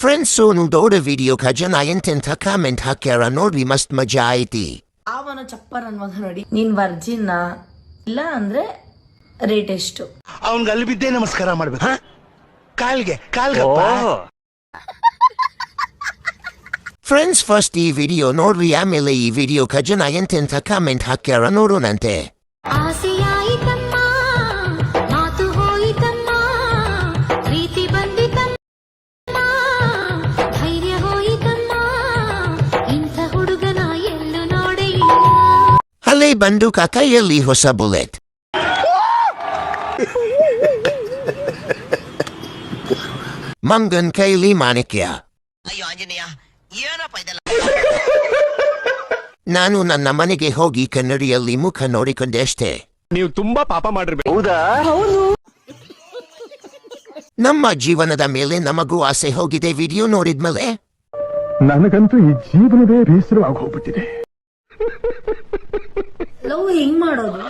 Friends ನೋಡೋ video ಜನ ಎಂತೆಂಥ ಕಾಮೆಂಟ್ ಹಾಕ್ಯಾರ ನೋಡ್ರಿ ಮಸ್ತ್ ಮಜಾ ಐತಿ. ಅವನ ಚಪ್ಪರ್ ಅನ್ಮಗ ನೋಡಿ ನೀನ್ ವರ್ಜಿನ್ ಇಲ್ಲ ಅಂದ್ರೆ ರೇಟ್ ಎಷ್ಟು? ಅವನ್ಗೆ ಅಲ್ಲಿ ಬಿದ್ದೇ ನಮಸ್ಕಾರ ಮಾಡ್ಬೇಕು. ಕಾಲ್ಗೆ ಕಾಲ್ಗಪ್ಪ. ಫ್ರೆಂಡ್ಸ್ ಫಸ್ಟ್ ಈ ವಿಡಿಯೋ ನೋಡ್ರಿ, ಆಮೇಲೆ ಈ ವಿಡಿಯೋ ಜನ ಎಂತೆಂಥ ಕಾಮೆಂಟ್ ಹಾಕ್ಯಾರ ನೋಡೋಣಂತೆ. ಹಳೆ ಬಂದೂಕ ಕೈಯಲ್ಲಿ ಹೊಸ ಬುಲೆಟ್. ಮಂಗನ್ ಕೈಲಿ ಮಾಣಿಕ್ಯ. ನಾನು ನನ್ನ ಮನೆಗೆ ಹೋಗಿ ಕನ್ನಡಿಯಲ್ಲಿ ಮುಖ ನೋಡಿಕೊಂಡಷ್ಟೇ. ನೀವು ತುಂಬಾ ಪಾಪ ಮಾಡಿರ್ಬೇಕು. ಹೌದಾ? ನಮ್ಮ ಜೀವನದ ಮೇಲೆ ನಮಗೂ ಆಸೆ ಹೋಗಿದೆ ವಿಡಿಯೋ ನೋಡಿದ್ಮೇಲೆ. ನನಗಂತೂ ಈ ಜೀವನವೇ ಬೇಸರವಾಗಿ ಹೋಗ್ಬಿಟ್ಟಿದೆ. ಲವ್ ಹೆಂಗ್ ಮಾಡೋದು?